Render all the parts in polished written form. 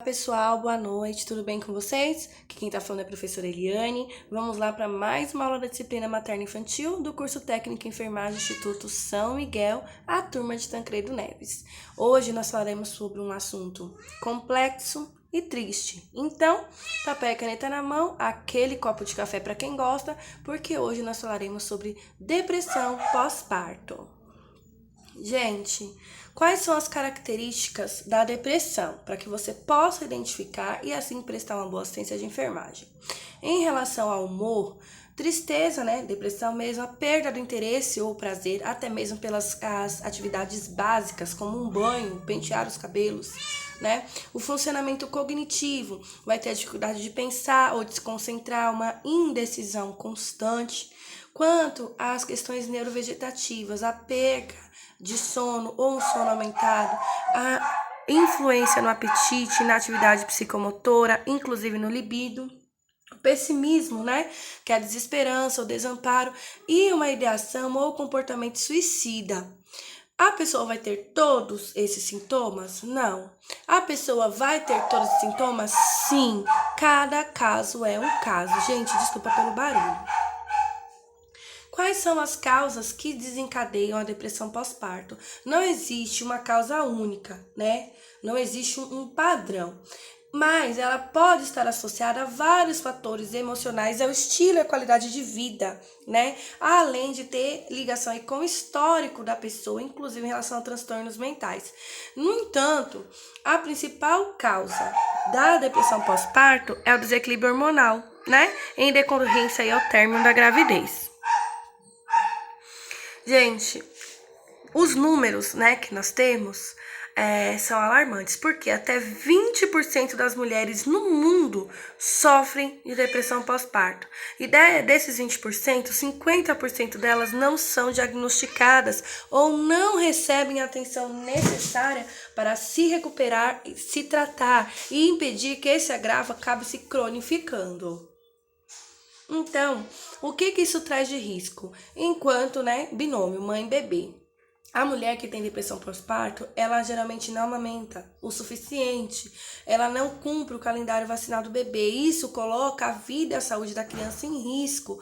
Pessoal, boa noite, tudo bem com vocês? Aqui quem tá falando é a professora Eliane. Vamos lá para mais uma aula da disciplina materno-infantil do curso técnico em enfermagem Instituto São Miguel, a turma de Tancredo Neves. Hoje nós falaremos sobre um assunto complexo e triste. Então, papel e caneta na mão, aquele copo de café para quem gosta, porque hoje nós falaremos sobre depressão pós-parto. Gente, quais são as características da depressão, para que você possa identificar e assim prestar uma boa assistência de enfermagem? Em relação ao humor, tristeza, depressão mesmo, a perda do interesse ou prazer, até mesmo pelas as atividades básicas, como um banho, pentear os cabelos, O funcionamento cognitivo, vai ter a dificuldade de pensar ou de se concentrar, uma indecisão constante. Quanto às questões neurovegetativas, a perca de sono ou um sono aumentado, a influência no apetite, na atividade psicomotora, inclusive no libido, o pessimismo, que é a desesperança, o desamparo e uma ideação ou comportamento suicida. A pessoa vai ter todos esses sintomas? Não. A pessoa vai ter todos os sintomas? Sim. Cada caso é um caso. Gente, desculpa pelo barulho. Quais são as causas que desencadeiam a depressão pós-parto? Não existe uma causa única, Não existe um padrão. Mas ela pode estar associada a vários fatores emocionais, ao estilo e à qualidade de vida, Além de ter ligação aí com o histórico da pessoa, inclusive em relação a transtornos mentais. No entanto, a principal causa da depressão pós-parto é o desequilíbrio hormonal, Em decorrência aí ao término da gravidez. Gente, os números, que nós temos são alarmantes, porque até 20% das mulheres no mundo sofrem de depressão pós-parto. E desses 20%, 50% delas não são diagnosticadas ou não recebem a atenção necessária para se recuperar, se tratar e impedir que esse agravo acabe se cronificando. Então, o que isso traz de risco? Enquanto, binômio, mãe e bebê. A mulher que tem depressão pós-parto, ela geralmente não amamenta o suficiente, ela não cumpre o calendário vacinal do bebê. Isso coloca a vida e a saúde da criança em risco,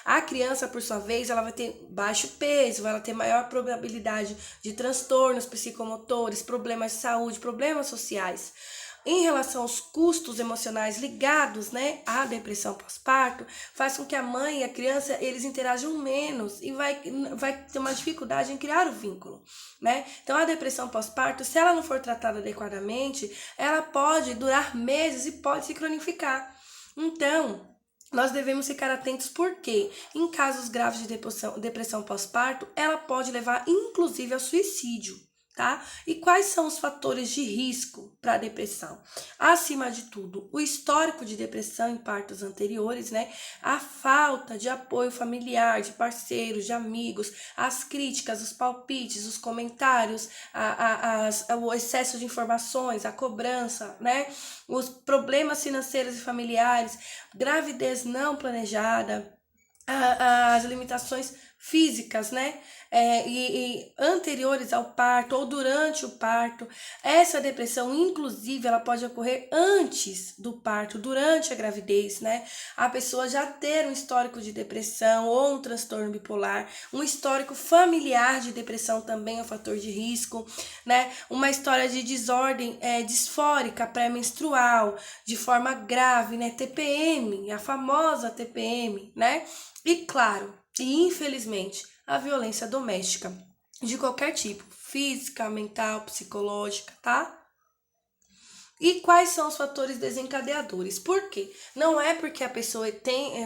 A criança, por sua vez, ela vai ter baixo peso, ela ter maior probabilidade de transtornos psicomotores, problemas de saúde, problemas sociais. Em relação aos custos emocionais ligados, à depressão pós-parto, faz com que a mãe e a criança, eles interajam menos e vai ter uma dificuldade em criar o vínculo, Então, a depressão pós-parto, se ela não for tratada adequadamente, ela pode durar meses e pode se cronificar. Então, nós devemos ficar atentos porque, em casos graves de depressão pós-parto, ela pode levar, inclusive, ao suicídio. E quais são os fatores de risco para a depressão? Acima de tudo, o histórico de depressão em partos anteriores, A falta de apoio familiar, de parceiros, de amigos, as críticas, os palpites, os comentários, o excesso de informações, a cobrança, Os problemas financeiros e familiares, gravidez não planejada, as limitações físicas, e anteriores ao parto ou durante o parto. Essa depressão, inclusive, ela pode ocorrer antes do parto, durante a gravidez, A pessoa já ter um histórico de depressão ou um transtorno bipolar, um histórico familiar de depressão também é um fator de risco, Uma história de desordem disfórica pré-menstrual, de forma grave, TPM, a famosa TPM, E claro, e infelizmente, a violência doméstica, de qualquer tipo, física, mental, psicológica, E quais são os fatores desencadeadores? Por quê? Não é porque a pessoa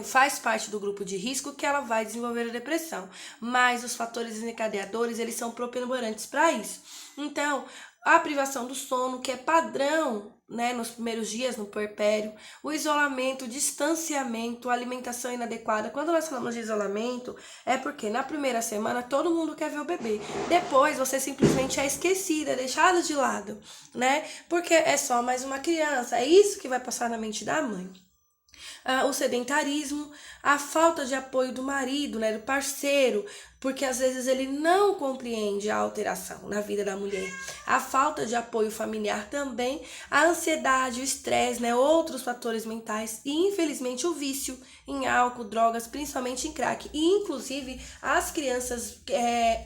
faz parte do grupo de risco que ela vai desenvolver a depressão, mas os fatores desencadeadores, eles são propenorantes para isso. Então, a privação do sono, que é padrão, nos primeiros dias, no puerpério, o isolamento, o distanciamento, a alimentação inadequada. Quando nós falamos de isolamento, é porque na primeira semana todo mundo quer ver o bebê. Depois você simplesmente é esquecida, é deixada de lado, Porque é só mais uma criança. É isso que vai passar na mente da mãe. O sedentarismo, a falta de apoio do marido, né, do parceiro, porque às vezes ele não compreende a alteração na vida da mulher. A falta de apoio familiar também, a ansiedade, o estresse, né, outros fatores mentais e infelizmente o vício em álcool, drogas, principalmente em crack. E inclusive as crianças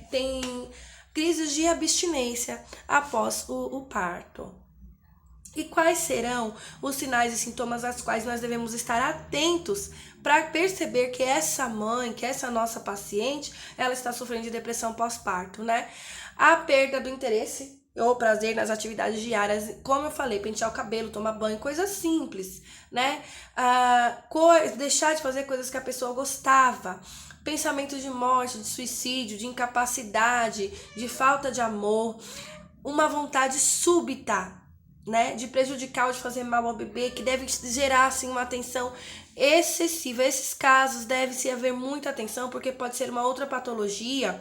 têm crises de abstinência após o parto. E quais serão os sinais e sintomas aos quais nós devemos estar atentos para perceber que essa mãe, que essa nossa paciente, ela está sofrendo de depressão pós-parto, né? A perda do interesse ou prazer nas atividades diárias, como eu falei, pentear o cabelo, tomar banho, coisas simples, né? Deixar de fazer coisas que a pessoa gostava. Pensamentos de morte, de suicídio, de incapacidade, de falta de amor, uma vontade súbita, né, de prejudicar ou de fazer mal ao bebê, que deve gerar assim uma atenção excessiva. Esses casos deve-se haver muita atenção, porque pode ser uma outra patologia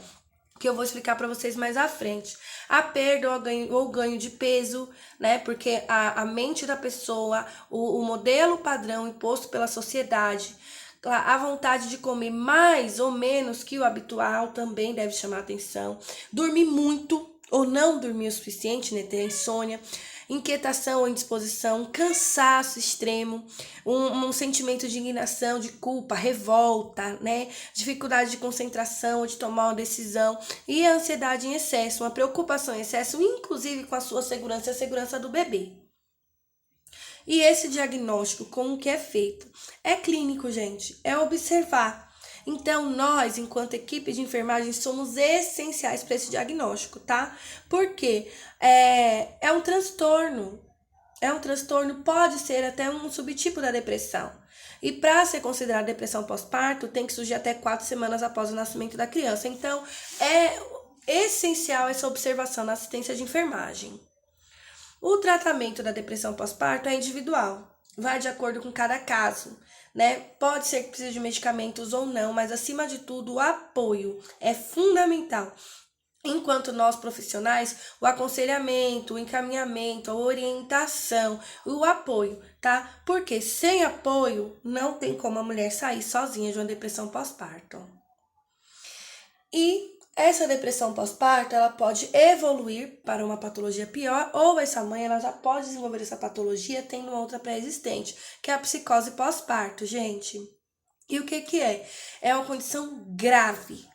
que eu vou explicar para vocês mais à frente. A perda ou ganho de peso, né, porque a mente da pessoa, o modelo padrão imposto pela sociedade, a vontade de comer mais ou menos que o habitual também deve chamar atenção. Dormir muito ou não dormir o suficiente, né, ter insônia, inquietação ou indisposição, cansaço extremo, um sentimento de indignação, de culpa, revolta, né? Dificuldade de concentração ou de tomar uma decisão e a ansiedade em excesso, uma preocupação em excesso, inclusive com a sua segurança e a segurança do bebê. E esse diagnóstico, como que é feito? É clínico, gente, é observar. Então, nós, enquanto equipe de enfermagem, somos essenciais para esse diagnóstico, tá? Porque é um transtorno. Pode ser até um subtipo da depressão. E para ser considerada depressão pós-parto, tem que surgir até 4 semanas após o nascimento da criança. Então, é essencial essa observação na assistência de enfermagem. O tratamento da depressão pós-parto é individual, vai de acordo com cada caso, né? Pode ser que precise de medicamentos ou não, mas acima de tudo, o apoio é fundamental. Enquanto nós profissionais, o aconselhamento, o encaminhamento, a orientação, o apoio, tá? Porque sem apoio não tem como a mulher sair sozinha de uma depressão pós-parto. E essa depressão pós-parto, ela pode evoluir para uma patologia pior, ou essa mãe ela já pode desenvolver essa patologia tendo outra pré-existente, que é a psicose pós-parto, gente. E o que é? É uma condição grave.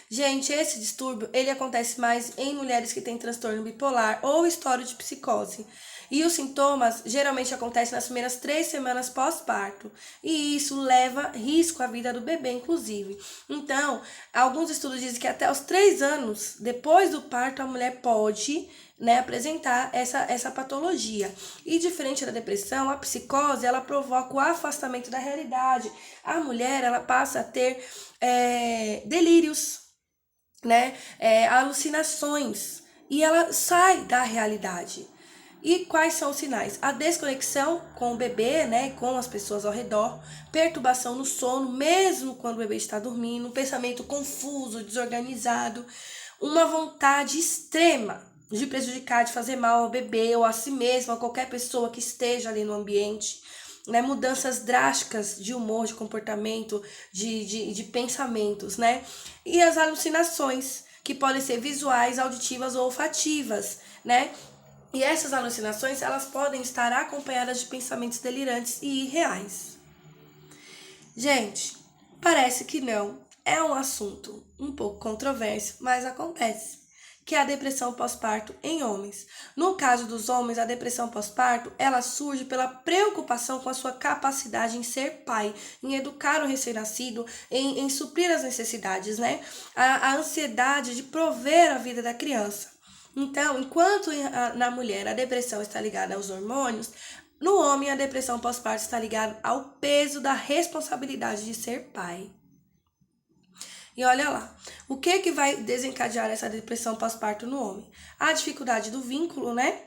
Gente, esse distúrbio, ele acontece mais em mulheres que têm transtorno bipolar ou história de psicose. E os sintomas geralmente acontecem nas primeiras 3 semanas pós-parto. E isso leva risco à vida do bebê, inclusive. Então, alguns estudos dizem que até os 3 anos depois do parto, a mulher pode, né, apresentar essa patologia. E diferente da depressão, a psicose, ela provoca o afastamento da realidade. A mulher, ela passa a ter delírios, né, alucinações, e ela sai da realidade. E quais são os sinais? A desconexão com o bebê, né, com as pessoas ao redor, perturbação no sono, mesmo quando o bebê está dormindo, um pensamento confuso, desorganizado, uma vontade extrema de prejudicar, de fazer mal ao bebê ou a si mesmo, a qualquer pessoa que esteja ali no ambiente, né, mudanças drásticas de humor, de comportamento, de pensamentos, né, e as alucinações, que podem ser visuais, auditivas ou olfativas, né. E essas alucinações, elas podem estar acompanhadas de pensamentos delirantes e irreais. Gente, parece que não. É um assunto um pouco controverso, mas acontece. Que é a depressão pós-parto em homens. No caso dos homens, a depressão pós-parto, ela surge pela preocupação com a sua capacidade em ser pai, em educar o recém-nascido, em suprir as necessidades, né? A ansiedade de prover a vida da criança. Então, enquanto na mulher a depressão está ligada aos hormônios, no homem a depressão pós-parto está ligada ao peso da responsabilidade de ser pai. E olha lá, o que vai desencadear essa depressão pós-parto no homem? A dificuldade do vínculo, né?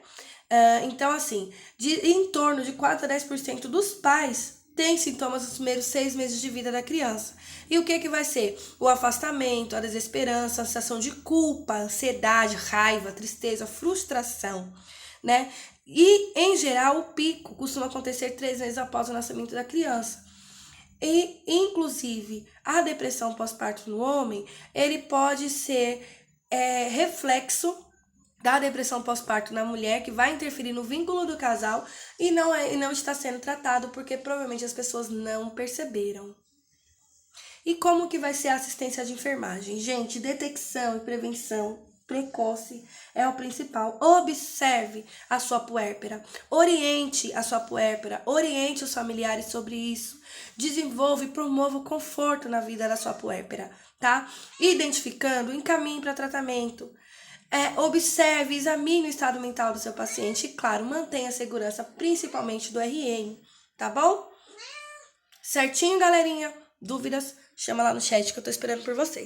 Então, assim, em torno de 4 a 10% dos pais tem sintomas nos primeiros 6 meses de vida da criança. E o que vai ser? O afastamento, a desesperança, a sensação de culpa, ansiedade, raiva, tristeza, frustração, né? E, em geral, o pico costuma acontecer 3 meses após o nascimento da criança. E, inclusive, a depressão pós-parto no homem, ele pode ser reflexo da depressão pós-parto na mulher, que vai interferir no vínculo do casal e não está sendo tratado porque provavelmente as pessoas não perceberam. E como que vai ser a assistência de enfermagem? Gente, detecção e prevenção precoce é o principal. Observe a sua puérpera, oriente a sua puérpera, oriente os familiares sobre isso. Desenvolva e promova o conforto na vida da sua puérpera, tá? Identificando, encaminhe para tratamento. Observe, examine o estado mental do seu paciente e, claro, mantenha a segurança, principalmente do RN, tá bom? Certinho, galerinha? Dúvidas? Chama lá no chat que eu tô esperando por vocês.